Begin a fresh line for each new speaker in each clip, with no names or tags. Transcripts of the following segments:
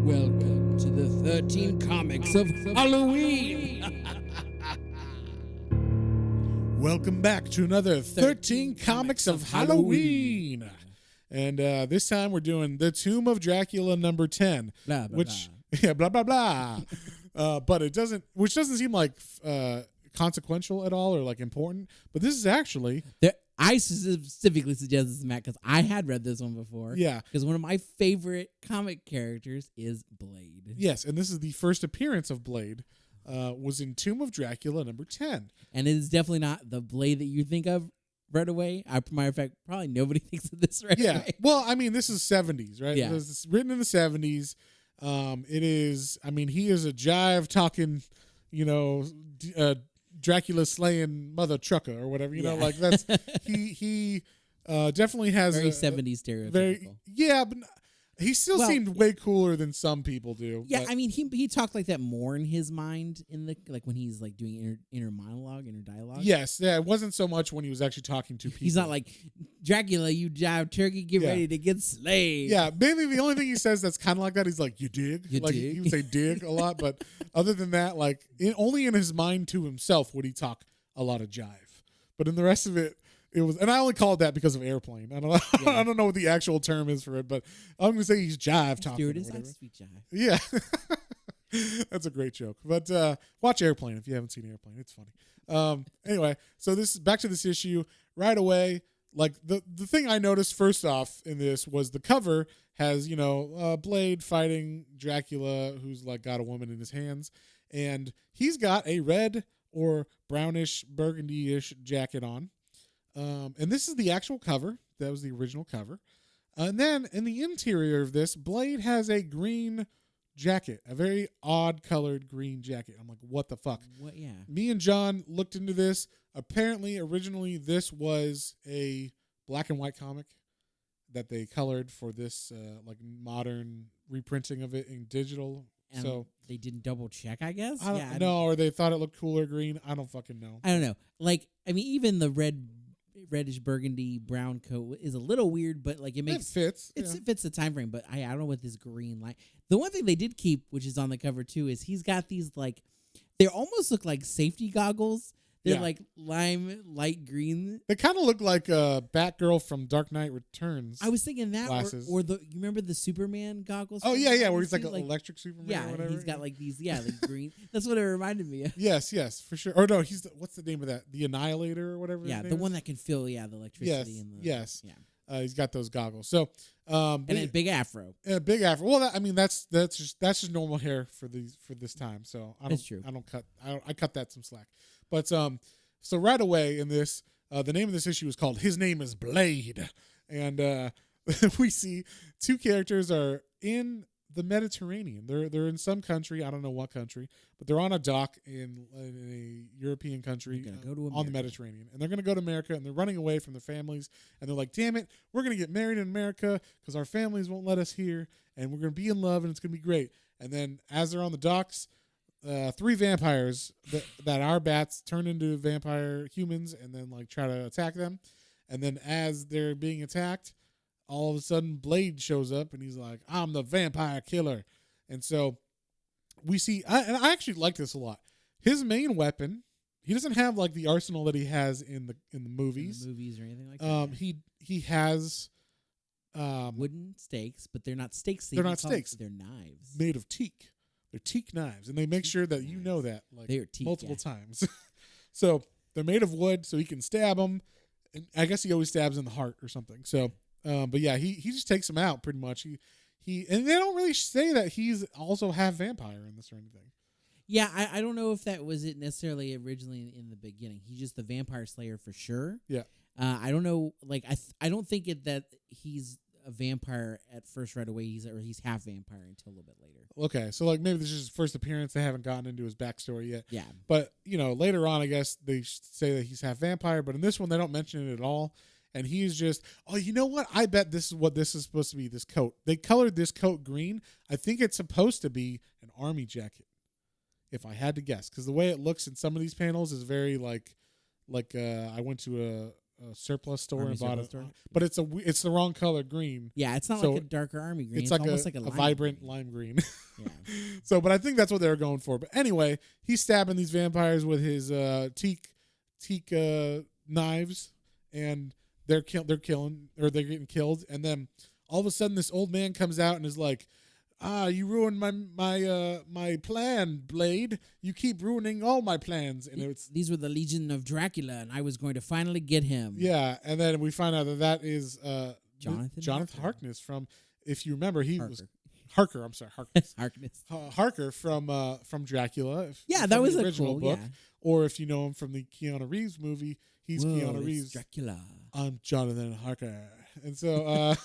Welcome to the 13 comics of Halloween.
Welcome back to another 13 comics of Halloween. And this time we're doing The Tomb of Dracula number 10.
Blah, blah,
which, yeah, blah, blah, blah. But it doesn't, which doesn't seem like consequential at all or like important. But this is actually.
I specifically suggest this, Matt, because I had read this one before.
Yeah.
Because one of my favorite comic characters is Blade.
Yes, and this is the first appearance of Blade. Was in Tomb of Dracula number 10.
And it is definitely not the Blade that you think of right away. Matter of fact, probably nobody thinks of this right away.
Well, I mean, this is 70s, right?
Yeah.
It's written in the 70s. It is, I mean, he is a jive talking, Dracula slaying mother trucker or whatever, you know, like that's, he definitely has
very 70s stereotypical.
But he still seemed way cooler than some people do.
Yeah,
but.
I mean, he talked like that more in his mind in the when he's like doing inner monologue, inner dialogue.
Yes, yeah, it wasn't so much when he was actually talking to people.
He's not like, Dracula, you jive turkey, get ready to get slayed.
Yeah, maybe the only thing he says that's kind of like that, he's like, you dig?
You
like,
dig?
He would say dig a lot, but other than that, like, only in his mind to himself would he talk a lot of jive. But in the rest of it, it was, and I only call it that because of Airplane. I don't know.
Yeah.
I don't know what the actual term is for it, but I'm gonna say he's jive talking.
Stewardess, I speak jive.
Yeah, that's a great joke. But watch Airplane if you haven't seen Airplane. It's funny. Anyway, so this back to this issue right away. Like the thing I noticed first off in this was the cover has Blade fighting Dracula, who's like got a woman in his hands, and he's got a red or brownish burgundy-ish jacket on. And this is the actual cover. That was the original cover. And then in the interior of this, Blade has a green jacket, a very odd colored green jacket. I'm like, what the fuck?
What? Yeah.
Me and John looked into this. Apparently, originally, this was a black and white comic that they colored for this like modern reprinting of it in digital.
And
so
they didn't double check, I guess.
I don't know, or they thought it looked cooler green. I don't fucking know.
I don't know. Like, I mean, even the reddish burgundy brown coat is a little weird, but like it
fits.
It fits the time frame. But I don't know what this green light. The one thing they did keep, which is on the cover too, is he's got these like they almost look like safety goggles. They're like lime light green.
They kind of look like Batgirl from Dark Knight Returns.
I was thinking that,
glasses.
or you remember the Superman goggles?
Oh yeah, where he's like an electric Superman.
Yeah,
or whatever.
He's got like these, like green. That's what it reminded me of.
Yes, for sure. Or no, what's the name of that? The Annihilator or whatever.
Yeah, the one that can feel the electricity.
Yes.
Yeah.
He's got those goggles. So,
and a big afro.
And a big afro. Well, that's just normal hair for this time. So
That's true.
I cut that some slack. But so right away in this, the name of this issue is called "His Name Is Blade," and we see two characters are in the Mediterranean. They're in some country. I don't know what country, but they're on a dock in a European country on the Mediterranean. And they're going to go to America, and they're running away from their families. And they're like, damn it, we're going to get married in America because our families won't let us here. And we're going to be in love, and it's going to be great. And then as they're on the docks, three vampires that are bats turn into vampire humans and then like try to attack them. And then as they're being attacked, all of a sudden Blade shows up and he's like, I'm the vampire killer. And so we see, and I actually like this a lot. His main weapon, he doesn't have like the arsenal that he has in the movies.
In the movies or anything like that.
He has
wooden stakes, but they're not stakes.
They're not stakes.
They're knives
made of teak. They're teak knives, and they make sure that you know that like multiple times. So they're made of wood, so he can stab them. And I guess he always stabs in the heart or something. So, but yeah, he just takes them out pretty much. He and they don't really say that he's also half vampire in this or anything.
Yeah, I don't know if that was it necessarily originally in the beginning. He's just the vampire slayer for sure.
Yeah.
I don't know. Like I don't think that he's a vampire at first right away. He's half vampire until a little bit later.
Okay, so like maybe this is his first appearance. They haven't gotten into his backstory yet.
Yeah.
But later on, I guess they say that he's half vampire. But in this one, they don't mention it at all. And he's just, oh, you know what? I bet this is what this is supposed to be. This coat. They colored this coat green. I think it's supposed to be an army jacket, if I had to guess, because the way it looks in some of these panels is very like I went to surplus store
Army
and bought
surplus
it.
store?
But it's the wrong color green.
Yeah, it's not
So
like a darker army green.
It's
almost
like
like
a
lime
vibrant
green.
lime green.
Yeah.
So, but I think that's what they were going for. But anyway, he's stabbing these vampires with his teak knives, and they're getting killed. And then all of a sudden, this old man comes out and is like, you ruined my plan, Blade. You keep ruining all my plans. And
These were the Legion of Dracula, and I was going to finally get him.
yeah. And then we find out that is
Jonathan
Harkness from, if you remember, he
Harker.
was Harker. I'm sorry, Harkness.
Harkness.
Harker from Dracula.
Yeah,
from
that was
the
a
original
cool
book.
Yeah.
Or if you know him from the Keanu Reeves movie, he's
Whoa,
Keanu
it's
Reeves.
Dracula.
I'm Jonathan Harker. And so,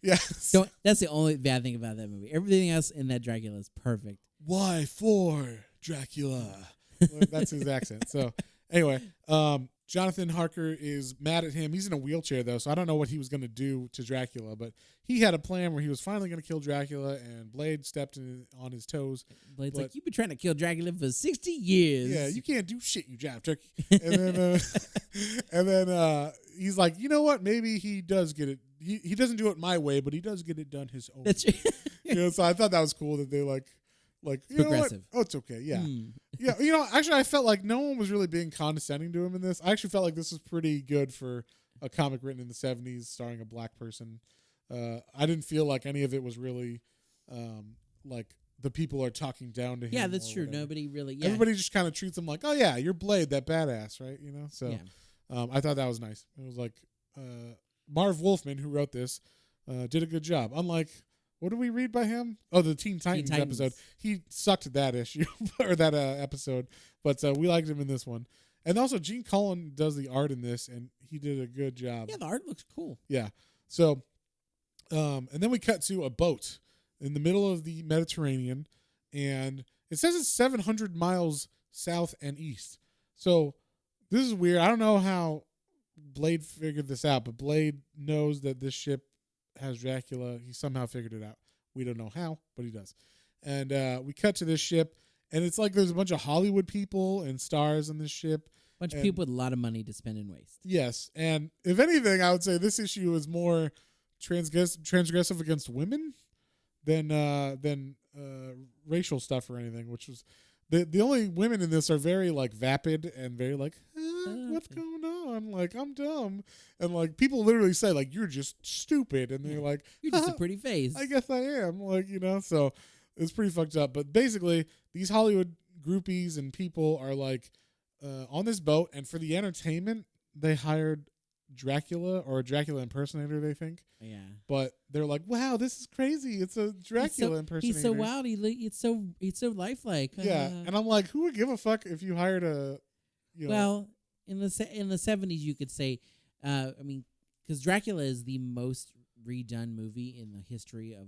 yeah.
So that's the only bad thing about that movie. Everything else in that Dracula is perfect.
Why for Dracula? That's his accent. So anyway, Jonathan Harker is mad at him. He's in a wheelchair though, so I don't know what he was going to do to Dracula, but he had a plan where he was finally going to kill Dracula, and Blade stepped on his toes.
Blade's like, you've been trying to kill Dracula for 60 years.
Yeah, you can't do shit, you jive turkey. And then he's like, you know what? Maybe he does get it. He doesn't do it my way, but he does get it done his own.
That's
way. So I thought that was cool that they like you know what? Oh, it's okay. Yeah. Yeah. Actually, I felt like no one was really being condescending to him in this. I actually felt like this was pretty good for a comic written in the 70s starring a black person. I didn't feel like any of it was really like the people are talking down to him.
Yeah, that's true.
Whatever.
Nobody really. Yeah.
Everybody just kind of treats him like, oh yeah, you're Blade, that badass, right? So I thought that was nice. It was like Marv Wolfman, who wrote this, did a good job. Unlike, what did we read by him? Oh, the Teen Titans episode. He sucked at that issue or that episode, but we liked him in this one. And also, Gene Colan does the art in this, and he did a good job.
Yeah, the art looks cool.
Yeah. So, and then we cut to a boat in the middle of the Mediterranean, and it says it's 700 miles south and east. So this is weird. I don't know how Blade figured this out, but Blade knows that this ship has Dracula. He somehow figured it out. We don't know how, but he does. And we cut to this ship, and it's like there's a bunch of Hollywood people and stars on this ship.
Bunch of people with a lot of money to spend and waste.
Yes, and if anything, I would say this issue is more transgressive against women than racial stuff or anything. Which was the only women in this are very like vapid and very like, what's going on? Like, I'm dumb, and like people literally say like, you're just stupid, and they're like,
you're just a pretty face.
I guess I am. Like, so it's pretty fucked up. But basically, these Hollywood groupies and people are like on this boat, and for the entertainment, they hired Dracula or a Dracula impersonator, they think.
Yeah. But
they're like, wow, this is crazy. It's a Dracula impersonator.
He's so wild. It's so lifelike.
Yeah. And I'm like, who would give a fuck if you hired a,
Well, in the 70s, you could say, because Dracula is the most redone movie in the history of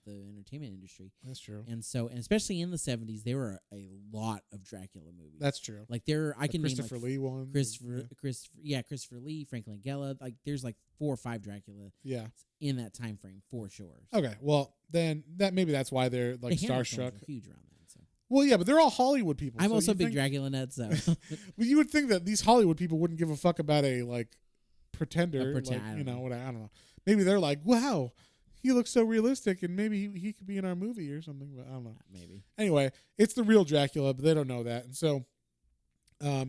the entertainment industry.
That's true.
And especially in the 70s, there were a lot of Dracula movies.
That's true.
Like I can name
Christopher Lee one.
Christopher Lee, Frank Langella. Like there's like 4 or 5 Dracula.
Yeah.
In that time frame for sure.
Okay, well then that's why they're like
the
starstruck.
Huge around that. So.
Well, yeah, but they're all Hollywood people.
I'm also a big Dracula nut, so.
Well, you would think that these Hollywood people wouldn't give a fuck about a like pretender, I don't know. Maybe they're like, wow, he looks so realistic, and maybe he could be in our movie or something. But I don't know.
Maybe.
Anyway, it's the real Dracula, but they don't know that, and so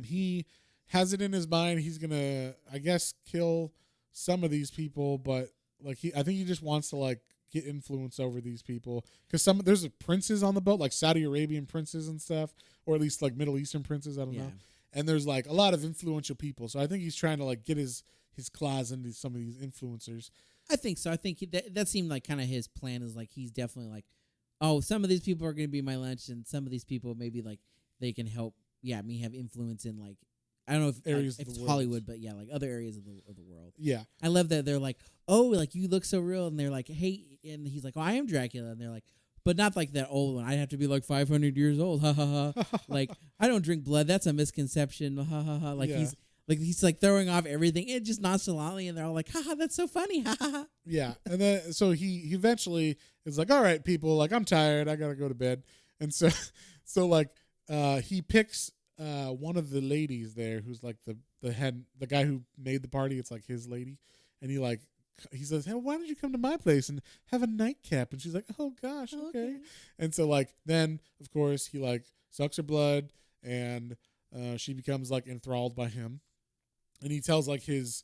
he has it in his mind. He's gonna, I guess, kill some of these people, but like I think he just wants to like get influence over these people because there's princes on the boat, like Saudi Arabian princes and stuff, or at least like Middle Eastern princes. I don't know. And there's like a lot of influential people, so I think he's trying to like get his claws into some of these influencers.
I think so. I think that seemed like kind of his plan is like he's definitely like, oh, some of these people are going to be my lunch, and some of these people maybe like they can help. Yeah, me have influence in like. I don't know if
areas
if
of the
it's
world.
Hollywood, but yeah, like other areas of the world.
Yeah.
I love that they're like, oh, like you look so real, and they're like, hey, and he's like, oh, I am Dracula, and they're like, but not like that old one. I'd have to be like 500 years old, ha ha ha. Like I don't drink blood. That's a misconception, ha ha ha. Like he's like throwing off everything, and just nonchalantly, and they're all like, ha ha, that's so funny, ha ha ha.
Yeah, and then so he eventually is like, all right, people, like I'm tired, I gotta go to bed, and so like he picks one of the ladies there, who's like the head, the guy who made the party. It's like his lady, and he says, "Hey, why don't you come to my place and have a nightcap?" And she's like, "Oh gosh, okay." And so like then of course he like sucks her blood, and she becomes like enthralled by him, and he tells like his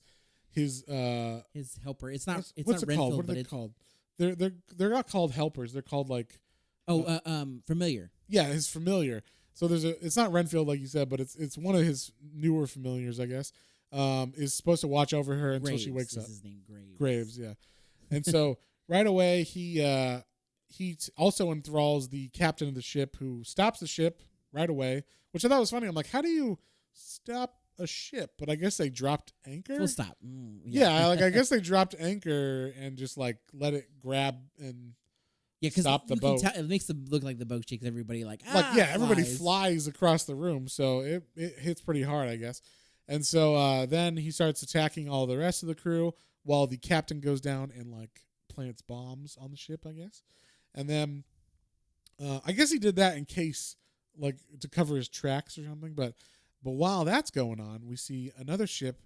helper. It's not. It's
what's
not
it called?
Renfield,
What are
but
they called? They're not called helpers. They're called like
familiar.
yeah, his familiar. So it's not Renfield like you said, but it's one of his newer familiars, I guess. Is supposed to watch over her until she wakes up.
His name Graves.
Graves, yeah. And so right away he also enthralls the captain of the ship, who stops the ship right away, which I thought was funny. I'm like, how do you stop a ship? But I guess they dropped anchor.
Full stop.
Yeah, like I guess they dropped anchor and just like let it grab and stop the boat.
It makes them look like the boat shakes. Everybody
everybody flies across the room, so it hits pretty hard, I guess. And so then he starts attacking all the rest of the crew while the captain goes down and like plants bombs on the ship, I guess. And then I guess he did that in case like to cover his tracks or something. But while that's going on, we see another ship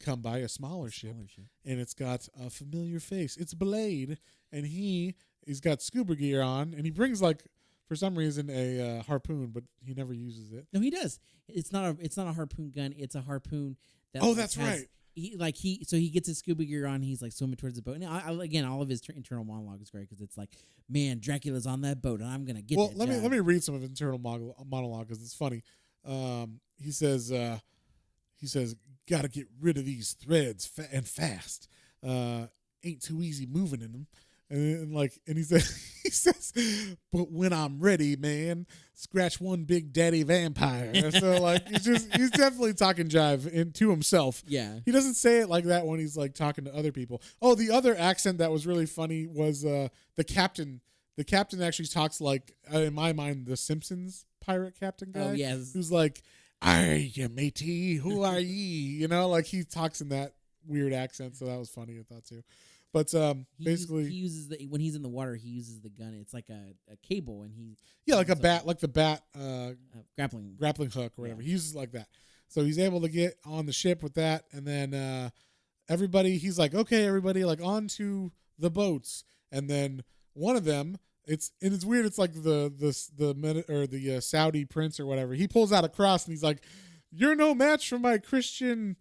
come by, a smaller ship, and it's got a familiar face. It's Blade, and he's got scuba gear on, and he brings like for some reason a harpoon, but he never uses it.
No, he does. It's not a harpoon gun. It's a harpoon.
That's right.
So he gets his scuba gear on. He's like swimming towards the boat. And again, all of his internal monologue is great because it's like, man, Dracula's on that boat, and I'm gonna get. Well,
let me read some of his internal monologue because it's funny. He says, "Gotta get rid of these threads and fast. Ain't too easy moving in them." And he says, "But when I'm ready, man, scratch one big daddy vampire." So like he's definitely talking jive to himself.
Yeah,
he doesn't say it like that when he's like talking to other people. Oh, the other accent that was really funny was the captain. The captain actually talks like, in my mind, the Simpsons pirate captain guy.
Oh yes,
who's like, "Aye, you matey, who are ye?" You know, like he talks in that weird accent. So that was funny, I thought too. But basically,
he uses when he's in the water, he uses the gun. It's like a cable, and
like a bat, like the bat
grappling
hook or whatever. He uses like that, so he's able to get on the ship with that, and then everybody, he's like, "Okay, everybody, like onto the boats," and then one of them, it's weird. It's like the Saudi prince or whatever. He pulls out a cross and he's like, "You're no match for my Christian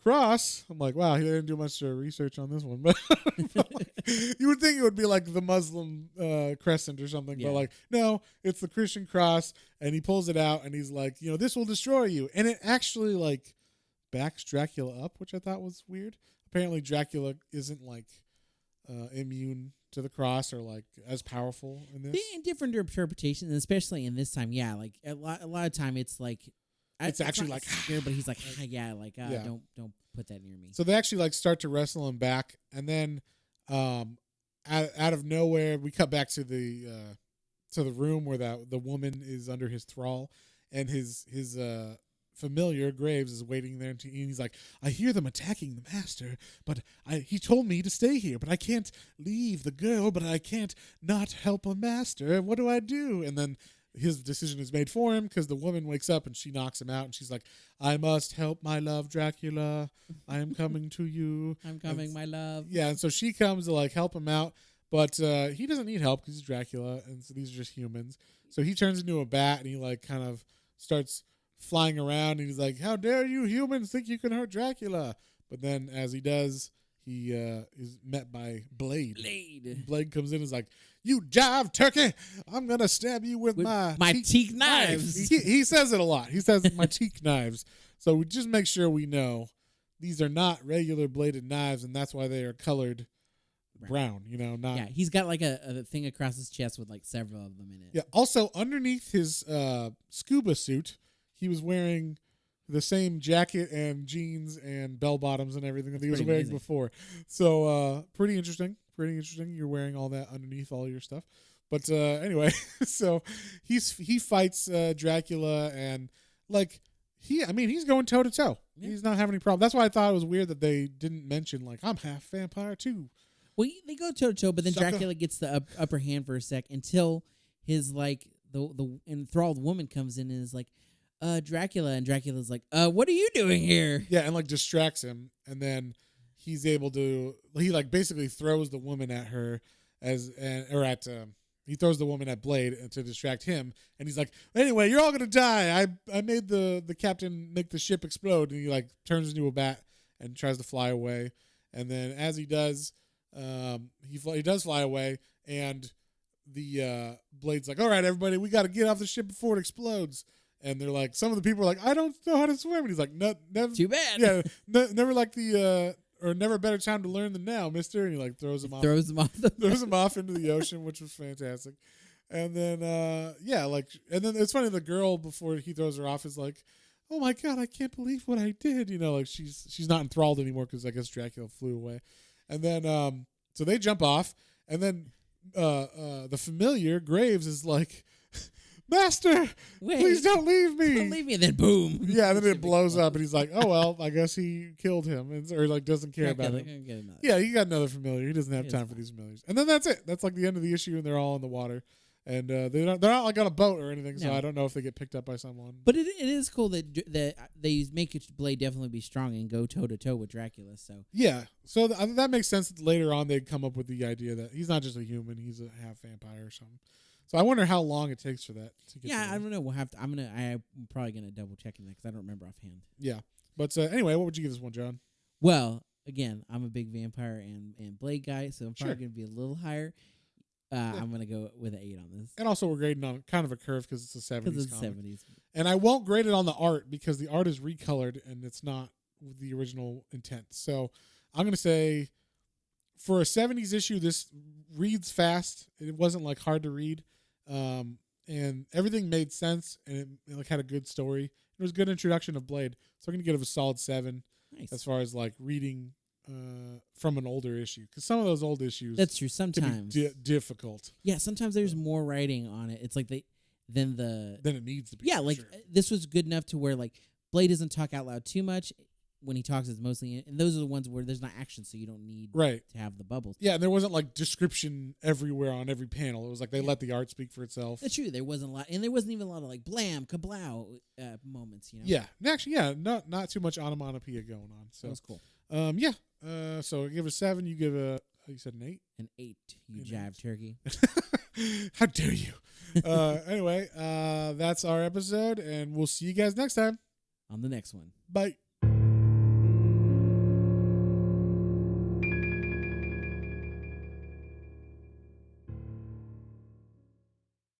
cross." I'm like, wow, he didn't do much research on this one, but you would think it would be like the Muslim crescent or something, but like, no, it's the Christian cross, and he pulls it out and he's like, "This will destroy you," and it actually like backs Dracula up, which I thought was weird. Apparently, Dracula isn't like immune to the cross or like as powerful in this.
In different interpretations, especially in this time, like a lot of time, it's like.
It's actually like
scared, but he's like, don't put that near me.
So they actually like start to wrestle him back, and then out of nowhere, we cut back to the room where the woman is under his thrall, and his familiar Graves is waiting there, and he's like, "I hear them attacking the master, but he told me to stay here, but I can't leave the girl, but I can't not help a master. What do I do?" And then his decision is made for him because the woman wakes up and she knocks him out, and she's like, "I must help my love, Dracula. I am coming to you.
I'm coming, my love."
Yeah, and so she comes to like help him out, but he doesn't need help because he's Dracula, and so these are just humans. So he turns into a bat and he like kind of starts flying around, and he's like, "How dare you humans think you can hurt Dracula?" But then as he does, he is met by Blade. Blade comes in and is like, "You jive turkey, I'm going to stab you with my
teak knives."
He says it a lot. He says, "My teak knives." So we just make sure we know these are not regular bladed knives, and that's why they are colored brown. Not.
Yeah, he's got like a thing across his chest with like several of them in it.
Yeah, also underneath his scuba suit, he was wearing the same jacket and jeans and bell bottoms and everything that he was wearing before. So pretty interesting. You're wearing all that underneath all your stuff. But anyway, so he fights Dracula, and like he's going toe to toe. He's not having any problem. That's why I thought it was weird that they didn't mention like, "I'm half vampire too."
Well, they go toe to toe, but then Dracula gets the upper hand for a sec until his like the enthralled woman comes in and is like, Dracula, and Dracula's like, what are you doing here?
Yeah, and like distracts him, and then he's able to. He like basically throws the woman at her he throws the woman at Blade to distract him, and he's like, anyway, you're all gonna die. I made the captain make the ship explode, and he like turns into a bat and tries to fly away, and then as he does, he does fly away, and the Blade's like, all right, everybody, we got to get off the ship before it explodes. And they're like, some of the people are like, I don't know how to swim. And he's like, no, never.
Too bad.
Yeah, never like or never better time to learn than now, mister. And he like throws him off.
Throws him off
into the ocean, which was fantastic. And then, and then it's funny, the girl, before he throws her off, is like, oh my God, I can't believe what I did. You know, like she's not enthralled anymore because I guess Dracula flew away. And then, so they jump off. And then the familiar, Graves, is like, Master, please don't leave me.
Don't leave me. And then boom.
Yeah, and then it blows up, and he's like, "Oh well, I guess he killed him," or like doesn't care about him. Yeah, he got another familiar. He doesn't have time for these familiars. And then that's it. That's like the end of the issue, and they're all in the water, and they're not like on a boat or anything. So I don't know if they get picked up by someone.
But it is cool that they make Blade definitely be strong and go toe to toe with Dracula. So
yeah, so that makes sense. That later on they'd come up with the idea that he's not just a human; he's a half vampire or something. So I wonder how long it takes for that to get
I don't know. We'll have to. I'm probably gonna double check that because I don't remember offhand.
Yeah, but anyway, what would you give this one, John?
Well, again, I'm a big vampire and Blade guy, so I'm probably gonna be a little higher. I'm gonna go with an 8 on this.
And also, we're grading on kind of a curve because it's a 70s.
Because it's 70s.
And I won't grade it on the art because the art is recolored and it's not with the original intent. So I'm gonna say, for a 70s issue, this reads fast. It wasn't like hard to read. And everything made sense, and it like had a good story. It was a good introduction of Blade, so I'm gonna give it a solid 7.
Nice.
As far as like reading from an older issue, because some of those old issues
that's true. Sometimes
can be difficult.
Yeah, sometimes there's more writing on it. It's like than
it needs to be.
Yeah, like
sure.
This was good enough to where like Blade doesn't talk out loud too much. When he talks, it's mostly, and those are the ones where there's not action, so you don't need to have the bubbles.
Yeah, and there wasn't like description everywhere on every panel. It was like they let the art speak for itself.
That's true. There wasn't a lot, and there wasn't even a lot of like blam, kablow moments. You know.
Yeah, and actually, not too much onomatopoeia going on. So
that was cool.
So I give it a 7. You give you said an 8.
An 8. You jive turkey.
How dare you? Anyway, that's our episode, and we'll see you guys next time
on the next one.
Bye.